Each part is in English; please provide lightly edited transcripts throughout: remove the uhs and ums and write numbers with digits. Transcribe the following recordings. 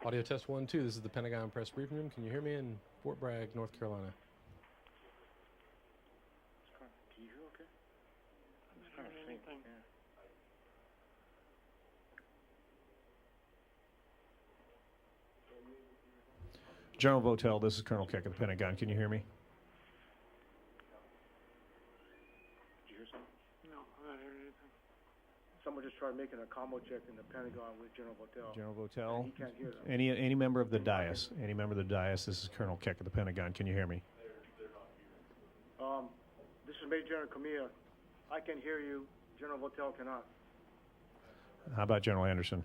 Audio test 1, 2. This is the Pentagon Press Briefing Room. Can you hear me in Fort Bragg, North Carolina? Can you hear okay? I'm just trying to think. Yeah. General Votel, this is Colonel Keck of the Pentagon. Can you hear me? Did you hear something? No, I'm not hearing anything. Someone just tried making a combo check in the Pentagon with General Votel. General Votel, He can't hear them. any member of the dais? Any member of the dais? This is Colonel Keck of the Pentagon. Can you hear me? This is Major General Kamiya. I can hear you. General Votel cannot. How about General Anderson?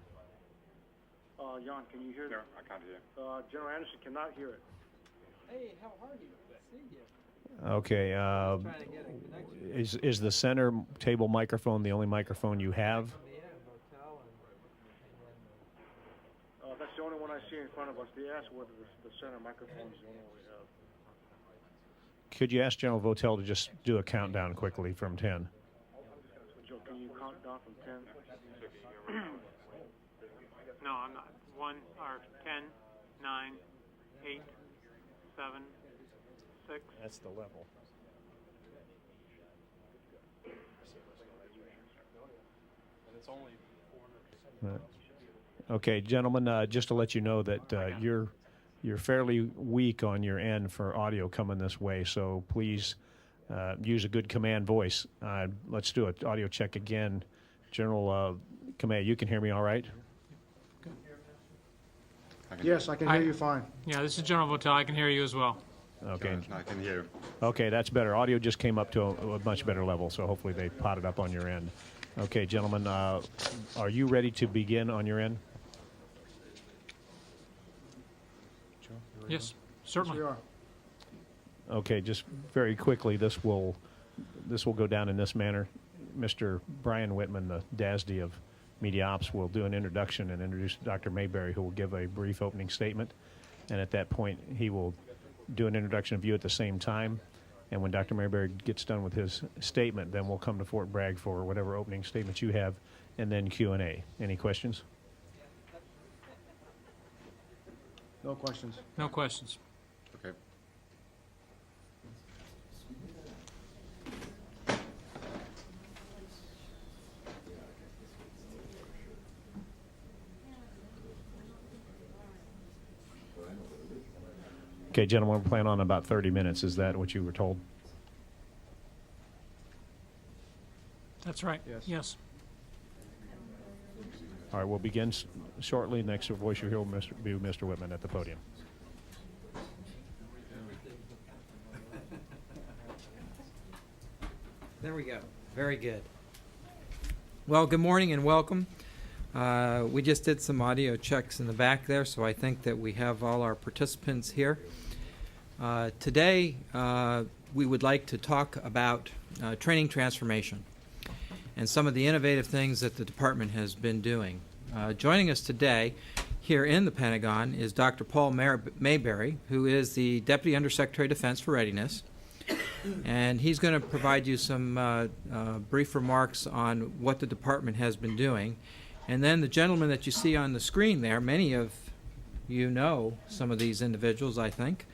Jan, can you hear No, them? I can't hear. General Anderson cannot hear it. Hey, how are you? See you. Okay. Trying to get a connection. Is the center table microphone the only microphone you have? Yeah, Votel and That's the only one I see in front of us. They asked whether the center microphone is the only one we have. Could you ask General Votel to just do a countdown quickly from 10? Joe, can you count down from 10? No, I'm not. 1 or 10, 9, 8, 7, 6. That's the level. And it's only 400. Okay, gentlemen, just to let you know that you're fairly weak on your end for audio coming this way, so please use a good command voice. Let's do an audio check again. General Kamiya, you can hear me all right? Yes, I can hear you fine. Yeah, this is General Votel. I can hear you as well. Okay. I can hear. Okay, that's better. Audio just came up to a much better level, so hopefully they potted up on your end. Okay, gentlemen, are you ready to begin on your end? Yes, certainly. Yes, we are. Okay, just very quickly, this will go down in this manner. Mr. Brian Whitman, the DASD of Media Ops, will do an introduction and introduce Dr. Mayberry, who will give a brief opening statement. And at that point, he will do an introduction of you at the same time. And when Dr. Mayberry gets done with his statement, then we'll come to Fort Bragg for whatever opening statements you have, and then Q&A. Any questions? No questions. No questions. Okay. Okay, gentlemen, we're planning on about 30 minutes. Is that what you were told? That's right. Yes. Yes. All right, we'll begin shortly. Next voice you'll hear will be Mr. Whitman at the podium. There we go. Very good. Well, good morning and welcome. We just did some audio checks in the back there, so I think that we have all our participants here. Today, we would like to talk about training transformation and some of the innovative things that the department has been doing. Joining us today here in the Pentagon is Dr. Paul Mayberry, who is the Deputy Undersecretary of Defense for Readiness. And he's going to provide you some brief remarks on what the department has been doing. And then the gentleman that you see on the screen there, many of you know some of these individuals, I think,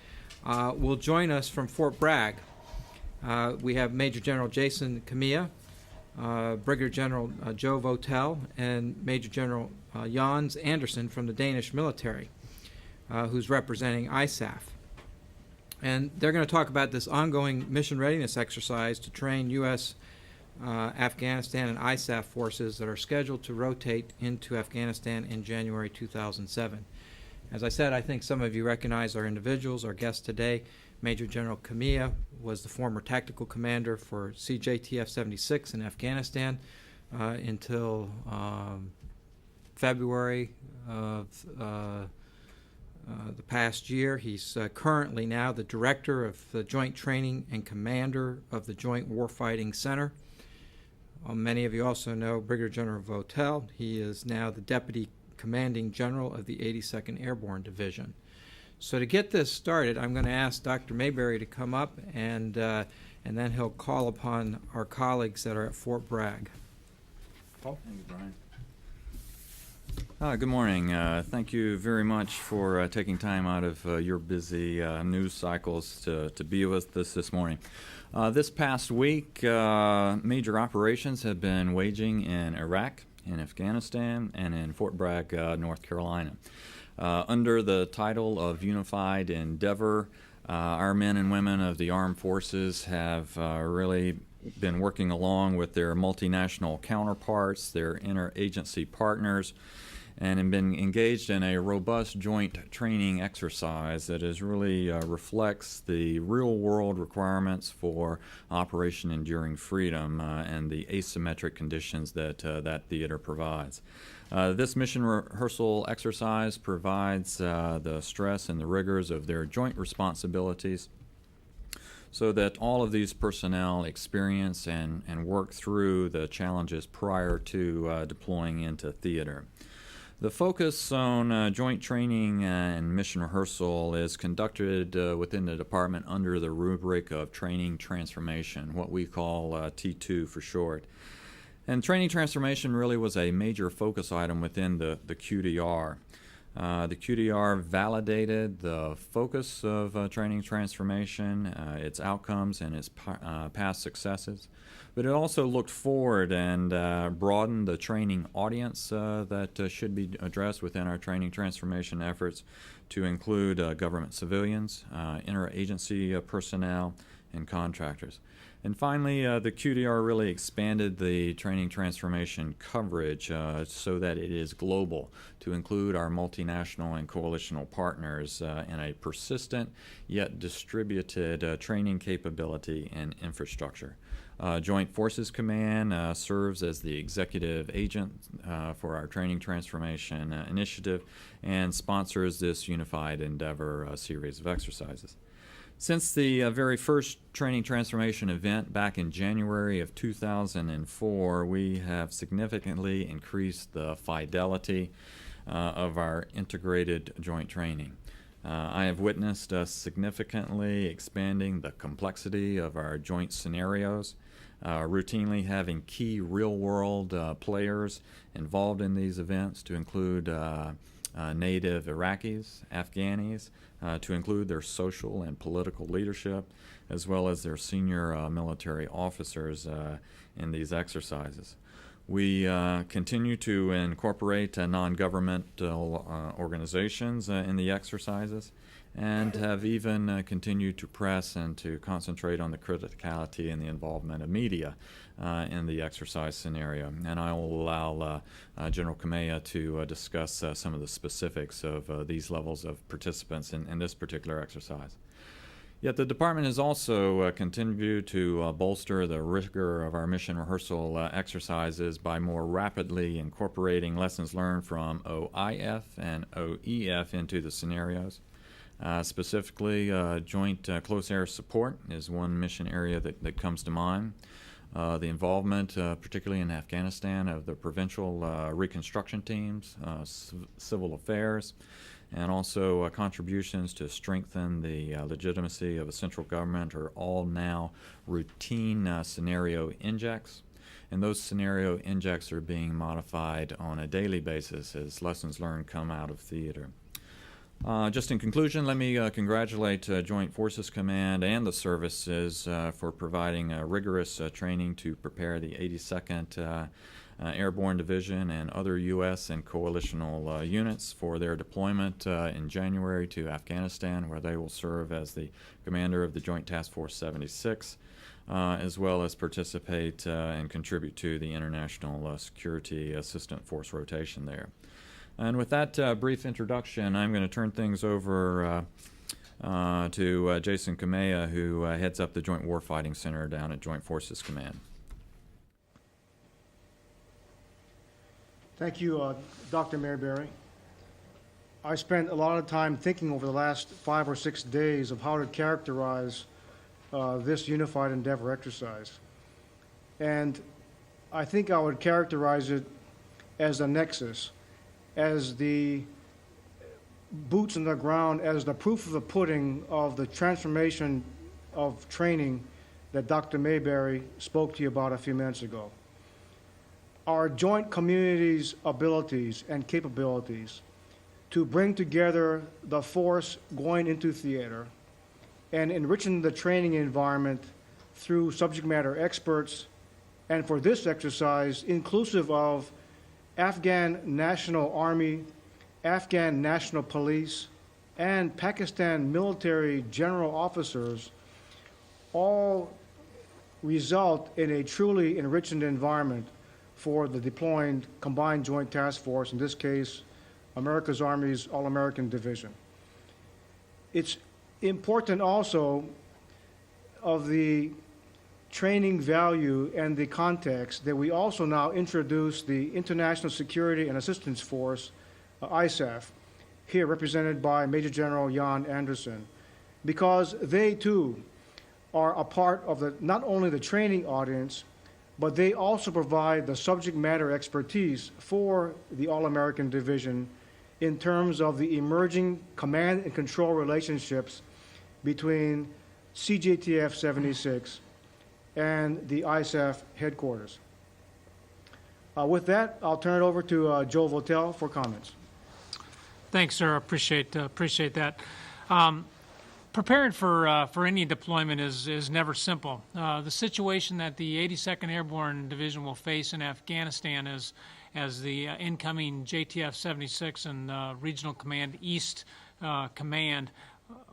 will join us from Fort Bragg. We have Major General Jason Kamiya, Brigadier General Joe Votel, and Major General Jans Anderson from the Danish military, who's representing ISAF. And they're going to talk about this ongoing mission readiness exercise to train U.S., Afghanistan, and ISAF forces that are scheduled to rotate into Afghanistan in January 2007. As I said, I think some of you recognize our individuals. Our guest today, Major General Kamiya, was the former tactical commander for CJTF 76 in Afghanistan until February of the past year. He's currently now the director of the Joint Training and commander of the Joint Warfighting Center. Many of you also know Brigadier General Votel. He is now the deputy commanding general of the 82nd Airborne Division. So to get this started, I'm going to ask Dr. Mayberry to come up, and then he'll call upon our colleagues that are at Fort Bragg. Paul? Thank you, Brian. Good morning. Thank you very much for taking time out of your busy news cycles to be with us this morning. This past week, major operations have been waging in Iraq, in Afghanistan, and in Fort Bragg, North Carolina. Under the title of Unified Endeavor, our men and women of the armed forces have really been working along with their multinational counterparts, their interagency partners, and have been engaged in a robust joint training exercise that is really reflects the real-world requirements for Operation Enduring Freedom and the asymmetric conditions that that theater provides. This mission rehearsal exercise provides the stress and the rigors of their joint responsibilities so that all of these personnel experience and work through the challenges prior to deploying into theater. The focus on joint training and mission rehearsal is conducted within the department under the rubric of training transformation, what we call T2 for short. And training transformation really was a major focus item within the QDR. The QDR validated the focus of training transformation, its outcomes, and its past successes. But it also looked forward and broadened the training audience that should be addressed within our training transformation efforts to include government civilians, interagency personnel, and contractors. And finally, the QDR really expanded the training transformation coverage so that it is global to include our multinational and coalitional partners in a persistent yet distributed training capability and infrastructure. Joint Forces Command serves as the executive agent for our training transformation initiative and sponsors this Unified Endeavor series of exercises. Since the very first training transformation event back in January of 2004, we have significantly increased the fidelity of our integrated joint training. I have witnessed us significantly expanding the complexity of our joint scenarios, routinely having key real-world players involved in these events to include native Iraqis, Afghanis, to include their social and political leadership, as well as their senior military officers in these exercises. We continue to incorporate non-governmental organizations in the exercises and have even continued to press and to concentrate on the criticality and the involvement of media in the exercise scenario. And I will allow General Kamiya to discuss some of the specifics of these levels of participants in this particular exercise. Yet the department has also continued to bolster the rigor of our mission rehearsal exercises by more rapidly incorporating lessons learned from OIF and OEF into the scenarios. Specifically, joint close air support is one mission area that comes to mind. The involvement, particularly in Afghanistan, of the provincial reconstruction teams, civil affairs, and also contributions to strengthen the legitimacy of a central government are all now routine scenario injects. And those scenario injects are being modified on a daily basis as lessons learned come out of theater. Just in conclusion, let me congratulate Joint Forces Command and the services for providing rigorous training to prepare the 82nd Airborne Division and other U.S. and coalitional units for their deployment in January to Afghanistan, where they will serve as the commander of the Joint Task Force 76, as well as participate and contribute to the International Security Assistant Force rotation there. And with that brief introduction, I'm going to turn things over to Jason Kamiya, who heads up the Joint Warfighting Center down at Joint Forces Command. Thank you, Dr. Mayberry. I spent a lot of time thinking over the last 5 or 6 days of how to characterize this Unified Endeavor exercise. And I think I would characterize it as a nexus, as the boots on the ground, as the proof of the pudding of the transformation of training that Dr. Mayberry spoke to you about a few minutes ago. our joint community's abilities and capabilities to bring together the force going into theater and enriching the training environment through subject matter experts, and for this exercise, inclusive of Afghan National Army, Afghan National Police, and Pakistan military general officers, all result in a truly enriched environment for the deploying Combined Joint Task Force, in this case, America's Army's All-American Division. It's important also of the training value and the context that we also now introduce the International Security and Assistance Force, ISAF, here represented by Major General Jan Anderson, because they too are a part of not only the training audience, but they also provide the subject matter expertise for the All-American Division in terms of the emerging command and control relationships between CJTF 76 and the ISAF headquarters. With that, I'll turn it over to Joe Votel for comments. Thanks, sir. Appreciate that. Preparing for any deployment is never simple. The situation that the 82nd Airborne Division will face in Afghanistan as the incoming JTF 76 and Regional Command East Command,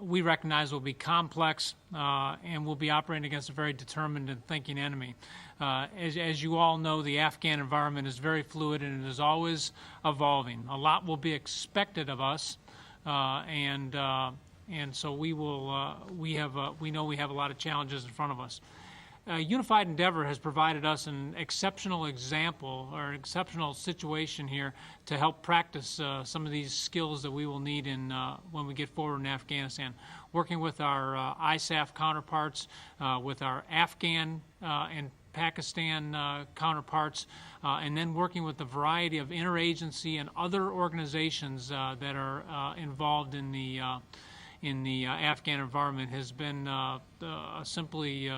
we recognize will be complex and will be operating against a very determined and thinking enemy. As you all know, the Afghan environment is very fluid and it is always evolving. A lot will be expected of us, and so we know we have a lot of challenges in front of us. Unified Endeavor has provided us an exceptional example or an exceptional situation here to help practice some of these skills that we will need when we get forward in Afghanistan. Working with our ISAF counterparts, with our Afghan and Pakistan counterparts, and then working with a variety of interagency and other organizations that are involved in the Afghan environment has been simply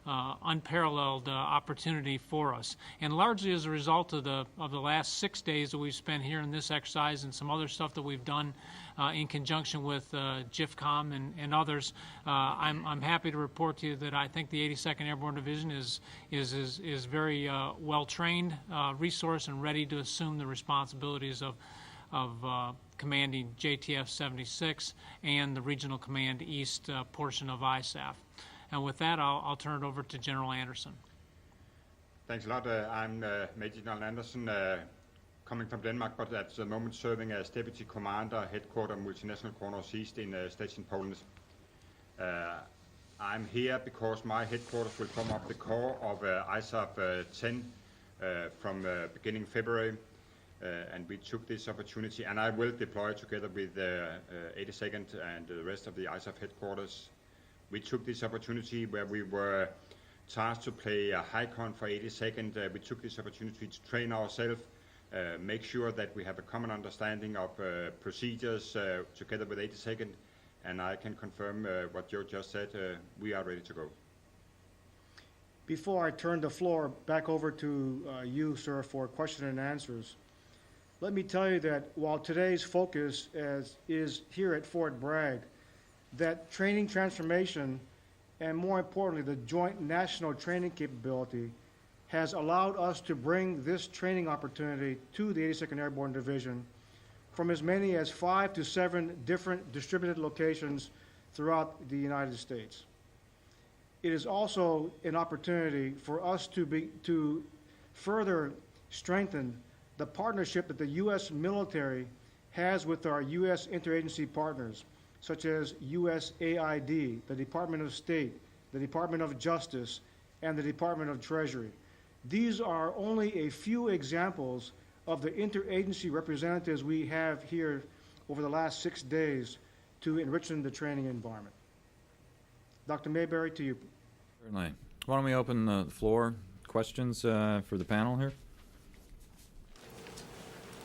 unparalleled opportunity for us, and largely as a result of the last 6 days that we've spent here in this exercise and some other stuff that we've done in conjunction with JIFCOM and others. I'm happy to report to you that I think the 82nd Airborne Division is very well trained, resourced, and ready to assume the responsibilities of commanding JTF 76 and the Regional Command East portion of ISAF. And with that, I'll turn it over to General Anderson. Thanks a lot. I'm Major General Anderson, coming from Denmark, but at the moment serving as Deputy Commander, Headquarter Multinational Corners East in station Poland. I'm here because my headquarters will come up the core of ISAF 10 from beginning February. And we took this opportunity, and I will deploy together with 82nd and the rest of the ISAF headquarters. We took this opportunity where we were tasked to play a HICON for 82nd. We took this opportunity to train ourselves, make sure that we have a common understanding of procedures together with 82nd, and I can confirm what Joe just said. We are ready to go. Before I turn the floor back over to you, sir, for question and answers, let me tell you that while today's focus is here at Fort Bragg, that training transformation and, more importantly, the joint national training capability has allowed us to bring this training opportunity to the 82nd Airborne Division from as many as 5 to 7 different distributed locations throughout the United States. It is also an opportunity for us to further strengthen the partnership that the U.S. military has with our U.S. interagency partners, such as USAID, the Department of State, the Department of Justice, and the Department of Treasury. These are only a few examples of the interagency representatives we have here over the last 6 days to enrich the training environment. Dr. Mayberry, to you. Certainly. Why don't we open the floor? Questions for the panel here?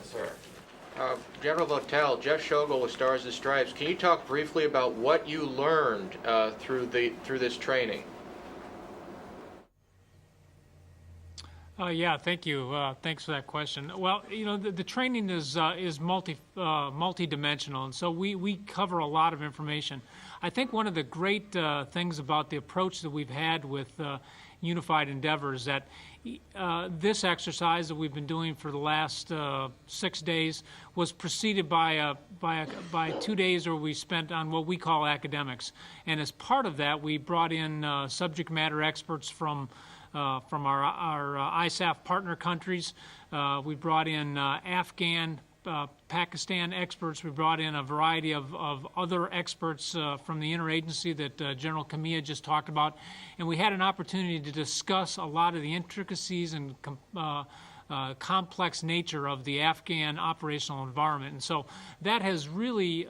Sir. General Votel, Jeff Schogel with Stars and Stripes. Can you talk briefly about what you learned through this training? Yeah, thank you. Thanks for that question. Well, you know, the training is multi-dimensional, and so we cover a lot of information. I think one of the great things about the approach that we've had with Unified Endeavor is that this exercise that we've been doing for the last 6 days was preceded by 2 days where we spent on what we call academics, and as part of that, we brought in subject matter experts from our ISAF partner countries. We brought in Afghan, Pakistan experts. We brought in a variety of other experts from the interagency that General Kamiya just talked about. And we had an opportunity to discuss a lot of the intricacies and complex nature of the Afghan operational environment. And so that has really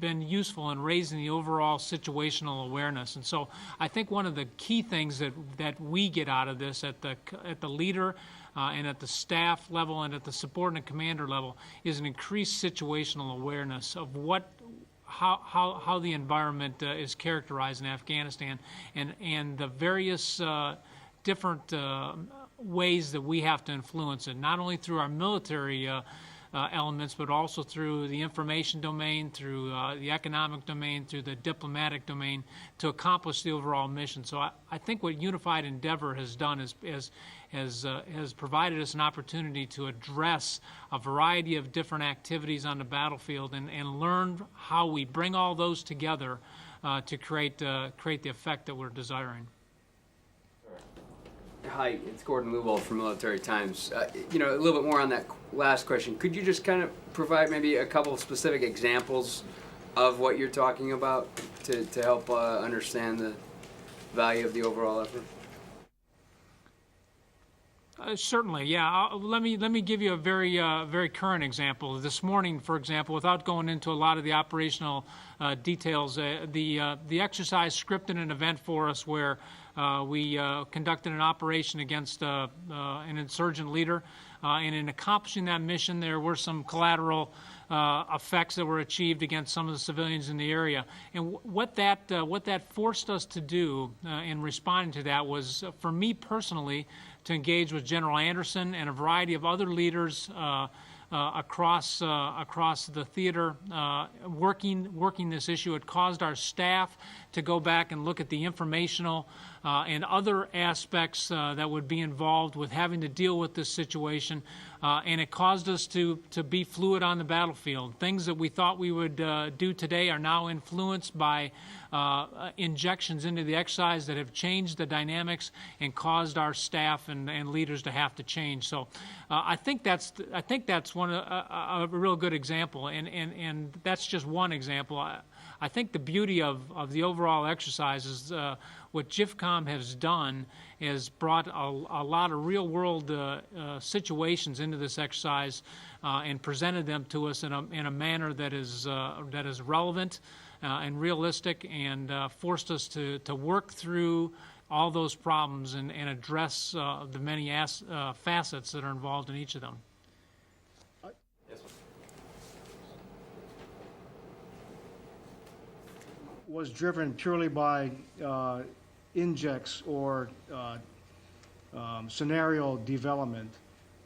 been useful in raising the overall situational awareness. And so I think one of the key things that we get out of this at the leader and at the staff level and at the subordinate commander level is an increased situational awareness of how the environment is characterized in Afghanistan and the various different ways that we have to influence it, not only through our military elements, but also through the information domain, through the economic domain, through the diplomatic domain, to accomplish the overall mission. So I think what Unified Endeavor has done has provided us an opportunity to address a variety of different activities on the battlefield and learn how we bring all those together to create the effect that we're desiring. Hi, it's Gordon Lewald from Military Times. You know, a little bit more on that last question. Could you just kind of provide maybe a couple of specific examples of what you're talking about to help understand the value of the overall effort? Certainly, yeah. Let me give you a very current example. This morning, for example, without going into a lot of the operational details, the exercise scripted an event for us where we conducted an operation against an insurgent leader, and in accomplishing that mission, there were some collateral effects that were achieved against some of the civilians in the area. And what that forced us to do in responding to that was, for me personally, to engage with General Anderson and a variety of other leaders across the theater, working this issue. It caused our staff to go back and look at the informational and other aspects that would be involved with having to deal with this situation, and it caused us to be fluid on the battlefield. Things that we thought we would do today are now influenced by injections into the exercise that have changed the dynamics and caused our staff and leaders to have to change. So I think that's a real good example, and that's just one example. I think the beauty of the overall exercise is what JIFCOM has done is brought a lot of real-world situations into this exercise and presented them to us in a manner that is relevant and realistic, and forced us to work through all those problems and address the many facets that are involved in each of them. Was driven purely by injects or scenario development.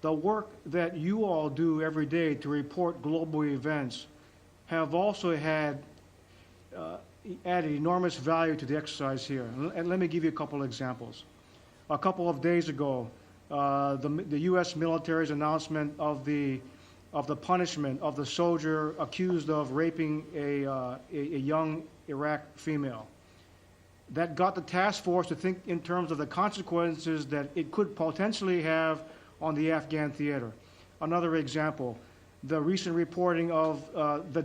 The work that you all do every day to report global events have also had added enormous value to the exercise here. And let me give you a couple of examples. A couple of days ago, the U.S. military's announcement of the punishment of the soldier accused of raping a young Iraq female. That got the task force to think in terms of the consequences that it could potentially have on the Afghan theater. Another example, the recent reporting of the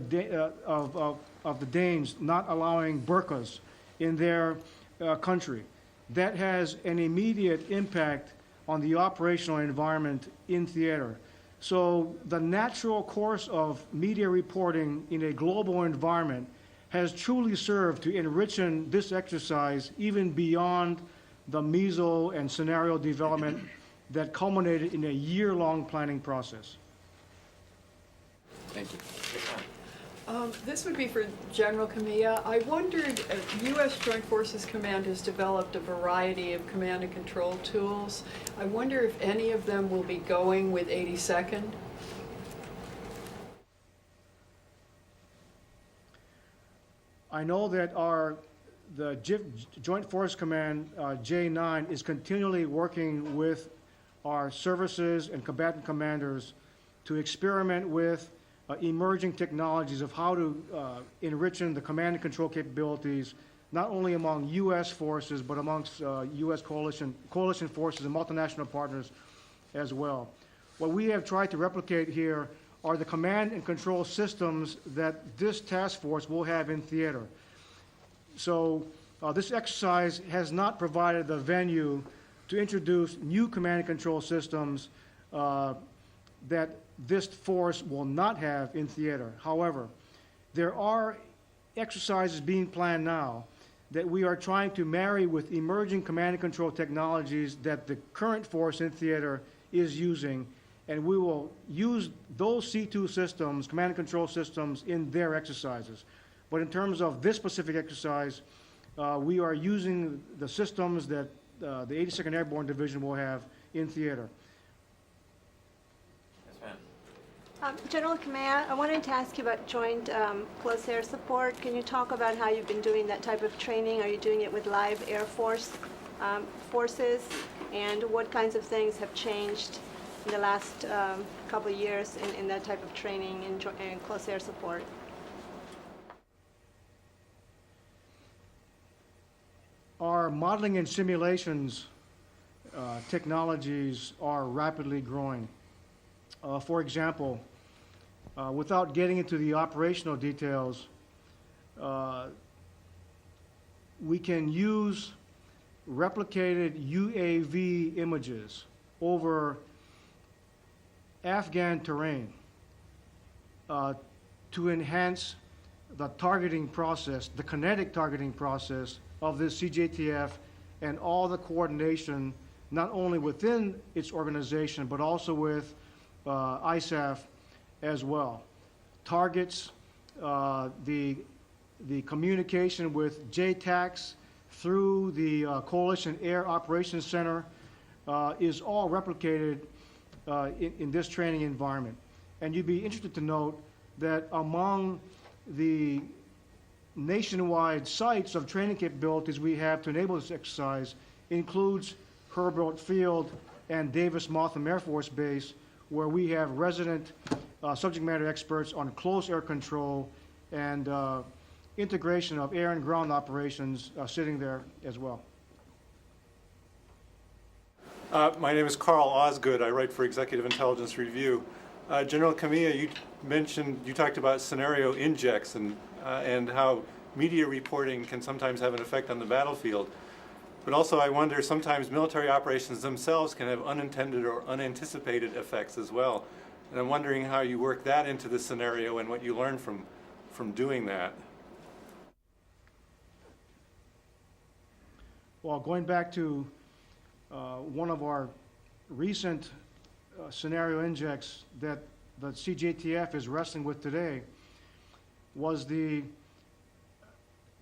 Danes not allowing burqas in their country. That has an immediate impact on the operational environment in theater. So the natural course of media reporting in a global environment has truly served to enrich this exercise even beyond the meso and scenario development that culminated in a year-long planning process. Thank you. This would be for General Kamiya. I wondered, U.S. Joint Forces Command has developed a variety of command and control tools. I wonder if any of them will be going with 82nd? I know that the Joint Force Command, J9, is continually working with our services and combatant commanders to experiment with emerging technologies of how to enrich the command and control capabilities, not only among U.S. forces, but amongst U.S. coalition forces and multinational partners as well. What we have tried to replicate here are the command and control systems that this task force will have in theater. So this exercise has not provided the venue to introduce new command and control systems that this force will not have in theater. However, there are exercises being planned now that we are trying to marry with emerging command and control technologies that the current force in theater is using, and we will use those C2 systems, command and control systems, in their exercises. But in terms of this specific exercise, we are using the systems that the 82nd Airborne Division will have in theater. General Kamiya, I wanted to ask you about joint close air support. Can you talk about how you've been doing that type of training? Are you doing it with live Air Force forces? And what kinds of things have changed in the last couple of years in that type of training in close air support? Our modeling and simulations technologies are rapidly growing. For example, without getting into the operational details, we can use replicated UAV images over Afghan terrain to enhance the targeting process, the kinetic targeting process of this CJTF and all the coordination, not only within its organization, but also with ISAF as well. Targets, the communication with JTACs through the Coalition Air Operations Center is all replicated in this training environment. And you'd be interested to note that among the nationwide sites of training capabilities we have to enable this exercise includes Hurlburt Field and Davis-Monthan Air Force Base, where we have resident subject matter experts on close air control and integration of air and ground operations sitting there as well. My name is Carl Osgood. I write for Executive Intelligence Review. General Kamiya, you talked about scenario injects and how media reporting can sometimes have an effect on the battlefield. But also I wonder, sometimes military operations themselves can have unintended or unanticipated effects as well. And I'm wondering how you work that into the scenario and what you learn from doing that. Well, going back to one of our recent scenario injects that the CJTF is wrestling with today was the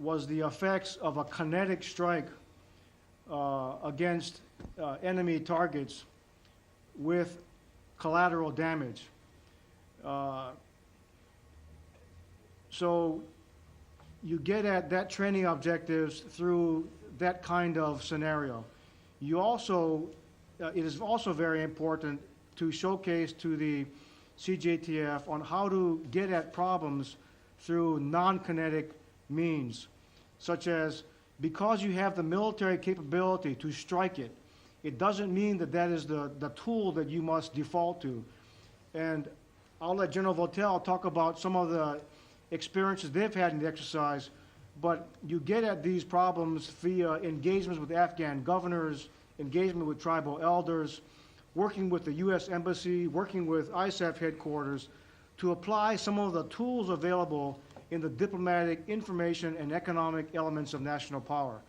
effects of a kinetic strike against enemy targets with collateral damage. So you get at that training objectives through that kind of scenario. You also, it is also very important to showcase to the CJTF on how to get at problems through non-kinetic means, such as, because you have the military capability to strike it, it doesn't mean that that is the tool that you must default to. And I'll let General Votel talk about some of the experiences they've had in the exercise, but you get at these problems via engagements with Afghan governors, engagement with tribal elders, working with the U.S. Embassy, working with ISAF headquarters to apply some of the tools available in the diplomatic, information, and economic elements of national power.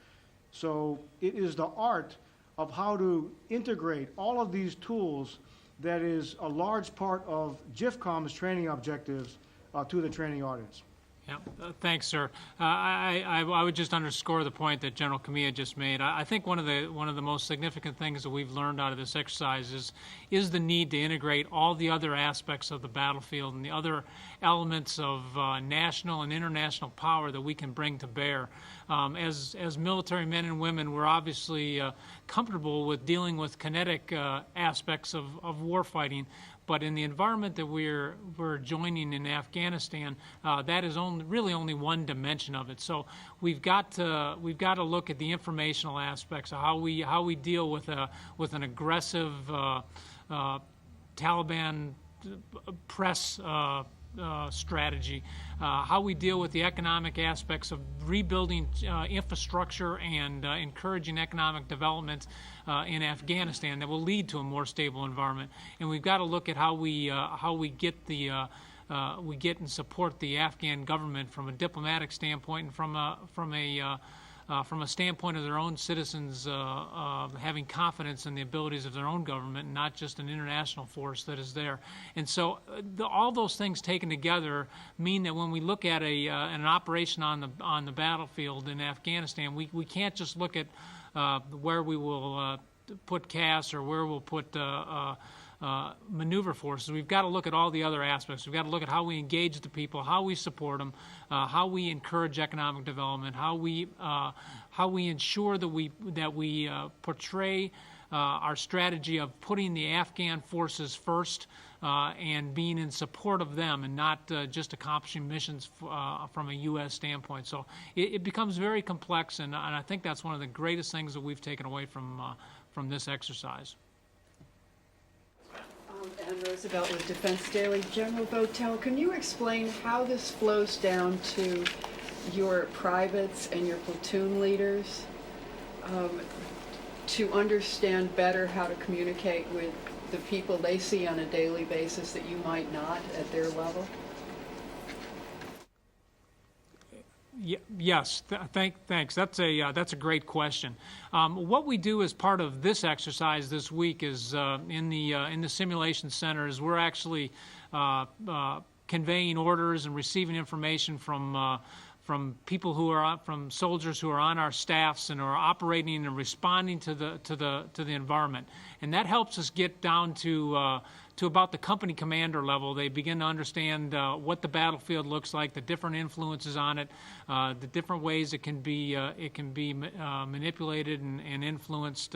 So it is the art of how to integrate all of these tools that is a large part of JIFCOM's training objectives to the training audience. Yeah, thanks, sir. I would just underscore the point that General Kamiya just made. I think one of the most significant things that we've learned out of this exercise is the need to integrate all the other aspects of the battlefield and the other elements of national and international power that we can bring to bear. As military men and women, we're obviously comfortable with dealing with kinetic aspects of warfighting. But in the environment that we're joining in Afghanistan, that is really only one dimension of it. So we've got to look at the informational aspects of how we deal with an aggressive Taliban press strategy, how we deal with the economic aspects of rebuilding infrastructure and encouraging economic development in Afghanistan that will lead to a more stable environment. And we've got to look at how we get and support the Afghan government from a diplomatic standpoint and from a standpoint of their own citizens having confidence in the abilities of their own government, and not just an international force that is there. And so all those things taken together mean that when we look at an operation on the battlefield in Afghanistan, we can't just look at where we will put CAS or where we'll put maneuver forces. We've got to look at all the other aspects. We've got to look at how we engage the people, how we support them, how we encourage economic development, how we ensure that we portray our strategy of putting the Afghan forces first and being in support of them, and not just accomplishing missions from a U.S. standpoint. So it becomes very complex, and I think that's one of the greatest things that we've taken away from this exercise. Ann Roosevelt with Defense Daily. General Votel, can you explain how this flows down to your privates and your platoon leaders to understand better how to communicate with the people they see on a daily basis that you might not at their level? Yes, thanks. That's a great question. What we do as part of this exercise this week is in the simulation center is we're actually conveying orders and receiving information from people from soldiers who are on our staffs and are operating and responding to the environment, and that helps us get down to about the company commander level. They begin to understand what the battlefield looks like, the different influences on it, the different ways it can be manipulated and influenced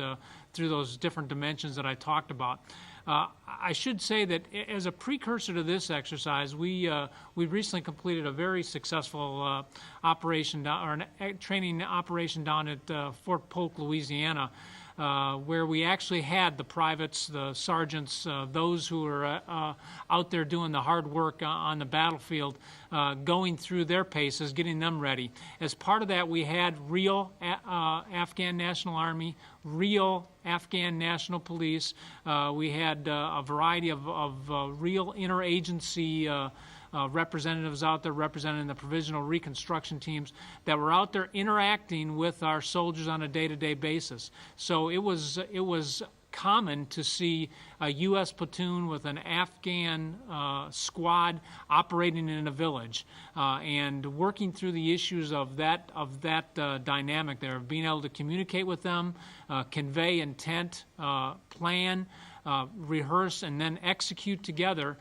through those different dimensions that I talked about. I should say that as a precursor to this exercise, we recently completed a very successful training operation down at Fort Polk, Louisiana, where we actually had the privates, the sergeants, those who are out there doing the hard work on the battlefield, going through their paces, getting them ready. As part of that, we had real Afghan National Army, real Afghan National Police. We had a variety of real interagency representatives out there representing the provisional reconstruction teams that were out there interacting with our soldiers on a day-to-day basis. So it was common to see a U.S. platoon with an Afghan squad operating in a village and working through the issues of that dynamic there, of being able to communicate with them, convey intent, plan, rehearse, and then execute together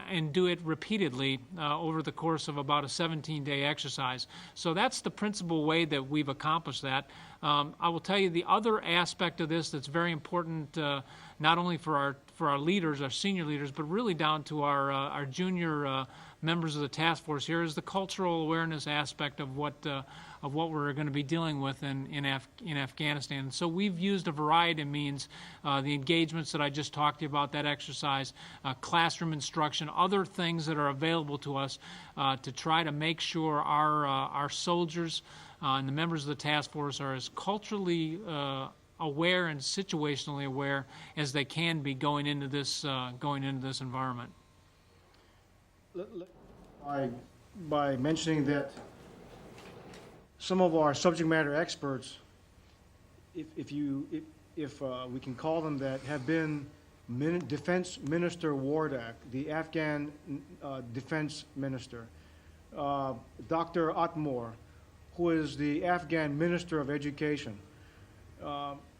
and do it repeatedly over the course of about a 17-day exercise. So that's the principal way that we've accomplished that. I will tell you the other aspect of this that's very important, not only for our leaders, our senior leaders, but really down to our junior members of the task force here, is the cultural awareness aspect of what we're going to be dealing with in Afghanistan. So we've used a variety of means, the engagements that I just talked to you about, that exercise, classroom instruction, other things that are available to us to try to make sure our soldiers and the members of the task force are as culturally aware and situationally aware as they can be going into this environment. By mentioning that some of our subject matter experts, if we can call them that, have been Defense Minister Wardak, the Afghan Defense Minister, Dr. Atmore, who is the Afghan Minister of Education.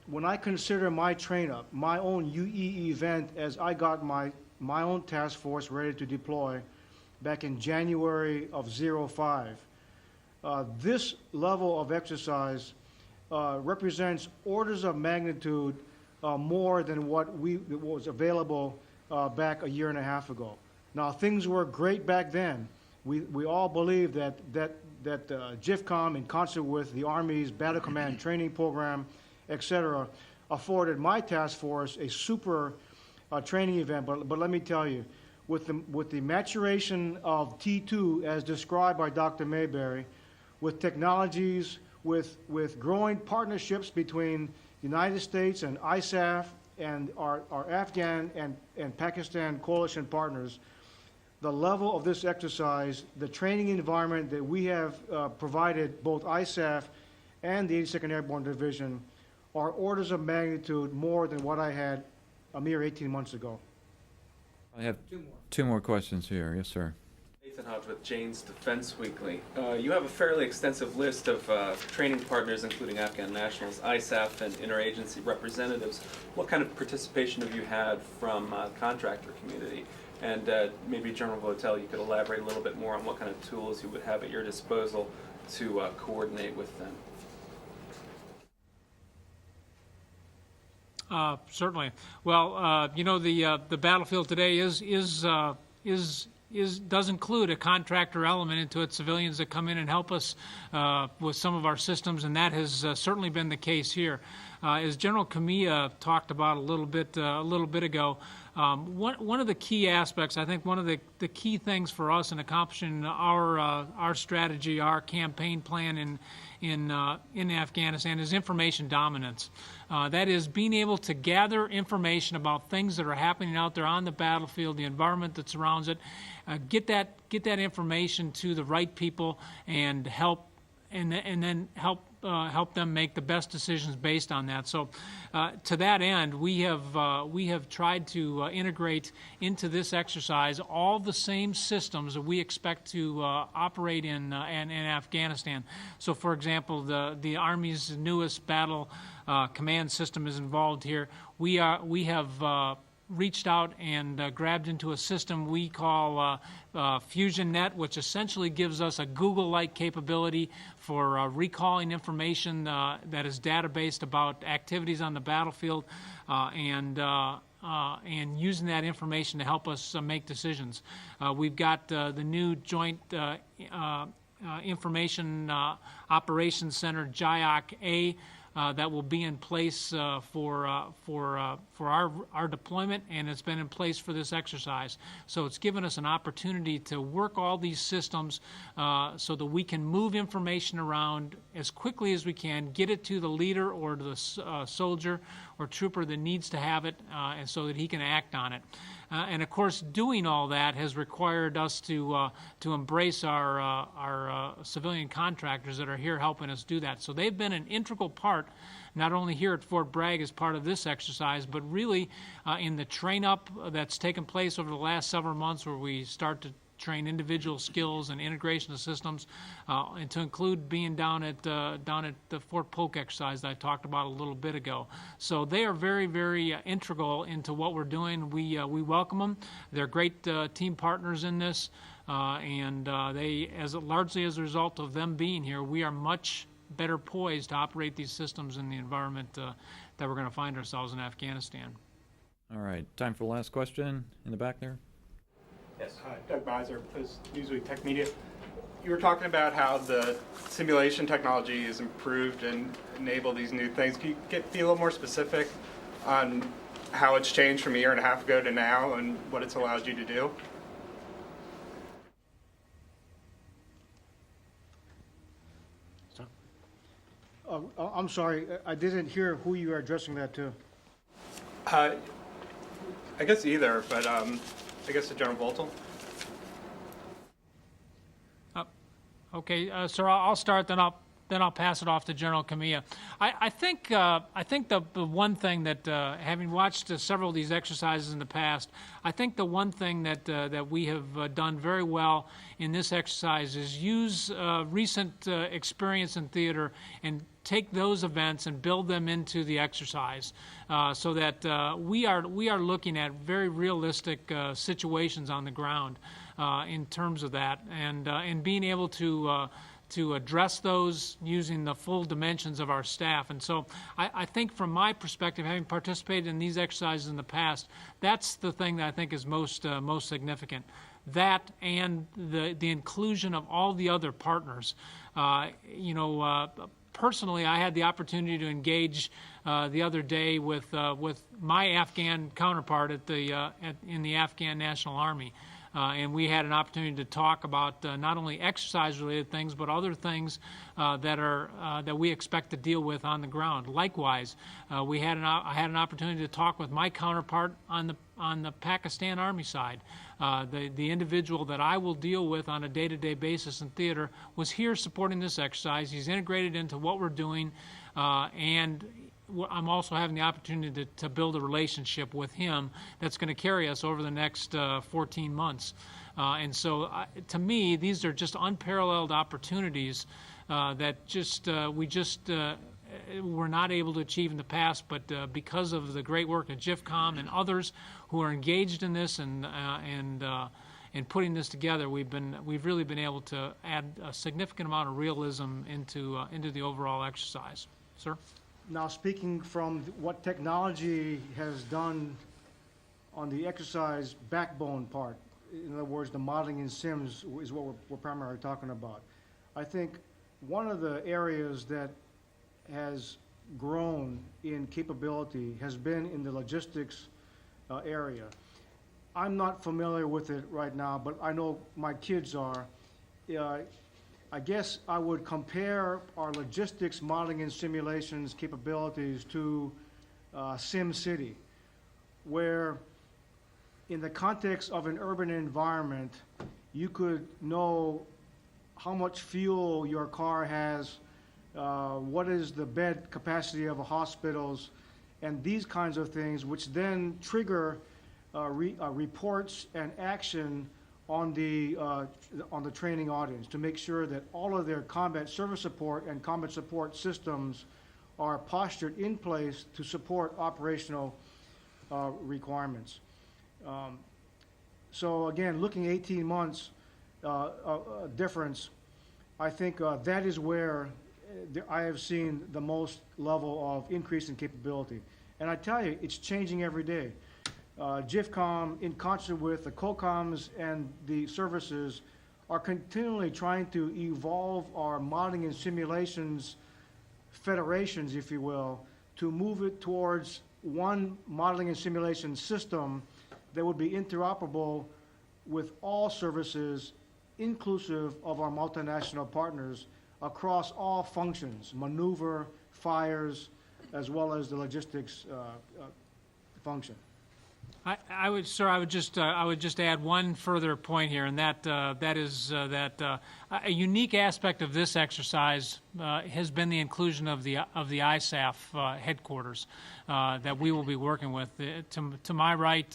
When I consider my train-up, my own UE event as I got my own task force ready to deploy back in January of '05, this level of exercise represents orders of magnitude more than what was available back a year and a half ago. Now, things were great back then. We all believe that JIFCOM, in concert with the Army's Battle Command Training Program, etc., afforded my task force a super training event. But let me tell you, with the maturation of T2 as described by Dr. Mayberry, with technologies, with growing partnerships between the United States and ISAF and our Afghan and Pakistan coalition partners, the level of this exercise, the training environment that we have provided both ISAF and the 82nd Airborne Division are orders of magnitude more than what I had a mere 18 months ago. I have two more questions here. Yes, sir. Nathan Hodge with Jane's Defense Weekly. You have a fairly extensive list of training partners, including Afghan nationals, ISAF, and interagency representatives. What kind of participation have you had from contractor community? And maybe General Votel, you could elaborate a little bit more on what kind of tools you would have at your disposal to coordinate with them. Certainly. Well, you know, the battlefield today does include a contractor element into it, civilians that come in and help us with some of our systems, and that has certainly been the case here. As General Kamiya talked about a little bit ago, one of the key aspects, I think one of the key things for us in accomplishing our strategy, our campaign plan in Afghanistan is information dominance. That is being able to gather information about things that are happening out there on the battlefield, the environment that surrounds it, get that information to the right people and help, and then help them make the best decisions based on that. So, to that end, we have tried to integrate into this exercise all the same systems that we expect to operate in Afghanistan. So, for example, the Army's newest battle command system is involved here. We have reached out and grabbed into a system we call FusionNet, which essentially gives us a Google-like capability for recalling information that is data-based about activities on the battlefield and using that information to help us make decisions. We've got the new Joint Information Operations Center, JIOC-A, that will be in place for our deployment, and it's been in place for this exercise. So it's given us an opportunity to work all these systems so that we can move information around as quickly as we can, get it to the leader or to the soldier or trooper that needs to have it, and so that he can act on it. And of course, doing all that has required us to embrace our civilian contractors that are here helping us do that. So they've been an integral part, not only here at Fort Bragg as part of this exercise, but really in the train-up that's taken place over the last several months, where we start to train individual skills and integration of systems, and to include being down at the Fort Polk exercise that I talked about a little bit ago. So they are very, very integral into what we're doing. We welcome them. They're great team partners in this, and they, largely as a result of them being here, we are much better poised to operate these systems in the environment that we're going to find ourselves in Afghanistan. All right, time for the last question in the back there. Yes. Doug Beiser, Newsweek Tech Media. You were talking about how the simulation technology is improved and enable these new things. Can you be a little more specific on how it's changed from a year and a half ago to now and what it's allowed you to do? I'm sorry, I didn't hear who you are addressing that to. I guess either, but I guess to General Votel. Okay, sir, I'll start, then I'll I'll pass it off to General Kamiya. I think the one thing that, having watched several of these exercises in the past, I think the one thing that we have done very well in this exercise is use recent experience in theater and take those events and build them into the exercise, so that we are looking at very realistic situations on the ground in terms of that, and being able to address those using the full dimensions of our staff. And so I think from my perspective, having participated in these exercises in the past, that's the thing that I think is most significant. That and the inclusion of all the other partners. Personally, I had the opportunity to engage the other day with my Afghan counterpart in the Afghan National Army. And we had an opportunity to talk about not only exercise-related things, but other things that we expect to deal with on the ground. Likewise, I had an opportunity to talk with my counterpart on the Pakistan Army side. The individual that I will deal with on a day-to-day basis in theater was here supporting this exercise. He's integrated into what we're doing, and I'm also having the opportunity to build a relationship with him that's going to carry us over the next 14 months. And so, to me, these are just unparalleled opportunities that we were not able to achieve in the past, but because of the great work of GIFCOM and others who are engaged in this and putting this together, we've really been able to add a significant amount of realism into the overall exercise. Sir? Now, speaking from what technology has done on the exercise backbone part, in other words, the modeling in sims is what we're primarily talking about. I think one of the areas that has grown in capability has been in the logistics area. I'm not familiar with it right now, but I know my kids are. I guess I would compare our logistics modeling and simulations capabilities to SimCity, where in the context of an urban environment, you could know how much fuel your car has, what is the bed capacity of hospitals, and these kinds of things, which then trigger reports and action on the training audience to make sure that all of their combat service support and combat support systems are postured in place to support operational requirements. So again, looking 18 months difference, I think that is where I have seen the most level of increase in capability. And I tell you, it's changing every day. GIFCOM, in concert with the COCOMs and the services, are continually trying to evolve our modeling and simulations federations, if you will, to move it towards one modeling and simulation system that would be interoperable with all services, inclusive of our multinational partners, across all functions, maneuver, fires, as well as the logistics function. I would just add one further point here, and that is that a unique aspect of this exercise has been the inclusion of the ISAF headquarters that we will be working with. To my right,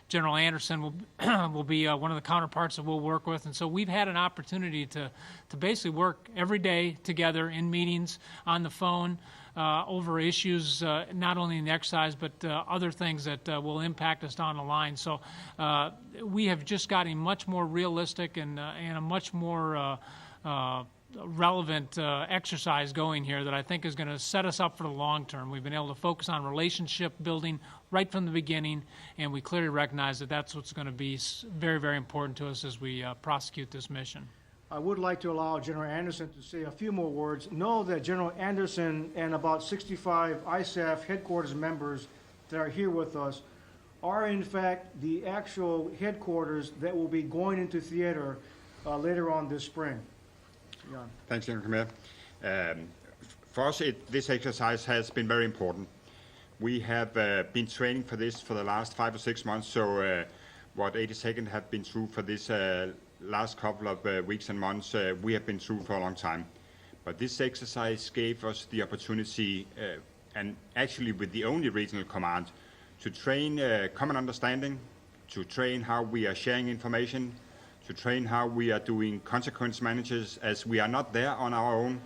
General Anderson will be one of the counterparts that we'll work with, and so we've had an opportunity to basically work every day together in meetings, on the phone, over issues not only in the exercise but other things that will impact us down the line. So we have just gotten much more realistic and a much more relevant exercise going here that I think is going to set us up for the long term. We've been able to focus on relationship building right from the beginning, and we clearly recognize that that's what's going to be very, very important to us as we prosecute this mission. I would like to allow General Anderson to say a few more words. Know that General Anderson and about 65 ISAF headquarters members that are here with us are in fact the actual headquarters that will be going into theater later on this spring. Jan. Thanks, General Kamiya. For us, this exercise has been very important. We have been training for this for the last 5 or 6 months, so what 82nd have been through for this last couple of weeks and months, we have been through for a long time. But this exercise gave us the opportunity, and actually with the only regional command, to train common understanding, to train how we are sharing information, to train how we are doing consequence managers, as we are not there on our own.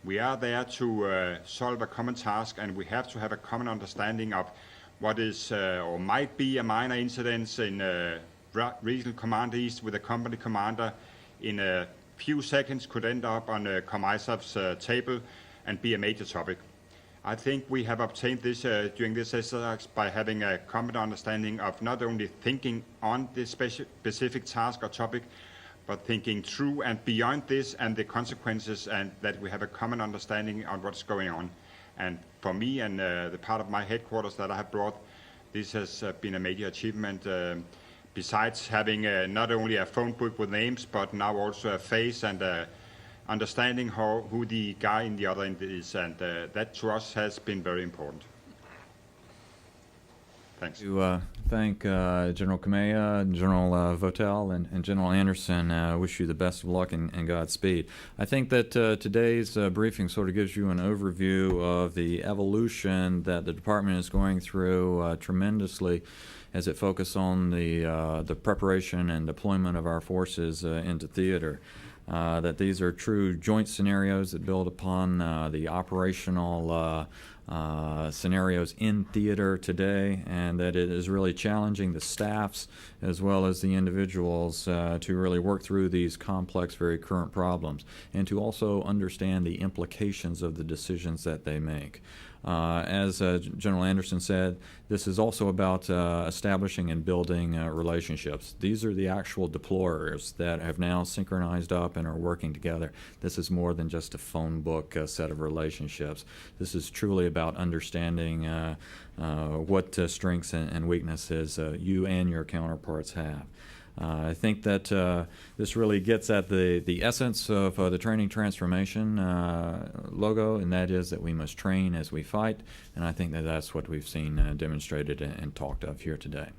We are there to solve a common task, and we have to have a common understanding of what is or might be a minor incident in regional command east with a company commander in a few seconds could end up on ComISAF's table and be a major topic. I think we have obtained this during this exercise by having a common understanding of not only thinking on this specific task or topic, but thinking through and beyond this and the consequences, and that we have a common understanding on what's going on. And for me and the part of my headquarters that I have brought, this has been a major achievement. Besides having not only a phone book with names, but now also a face and understanding who the guy in the other end is, and that to us has been very important. Thanks. To thank General Kamiya, General Votel, and General Anderson. Wish you the best of luck and Godspeed. I think that today's briefing sort of gives you an overview of the evolution that the department is going through tremendously as it focuses on the preparation and deployment of our forces into theater. That these are true joint scenarios that build upon the operational scenarios in theater today, and that it is really challenging the staffs as well as the individuals to really work through these complex, very current problems, and to also understand the implications of the decisions that they make. As General Anderson said, this is also about establishing and building relationships. These are the actual deployers that have now synchronized up and are working together. This is more than just a phone book set of relationships. This is truly about understanding what strengths and weaknesses you and your counterparts have. I think that this really gets at the essence of the training transformation logo, and that is that we must train as we fight, and I think that that's what we've seen demonstrated and talked of here today.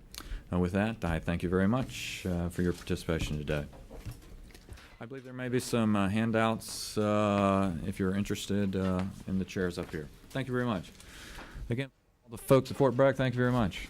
With that, I thank you very much for your participation today. I believe there may be some handouts if you're interested in the chairs up here. Thank you very much. Again, all the folks at Fort Bragg, thank you very much.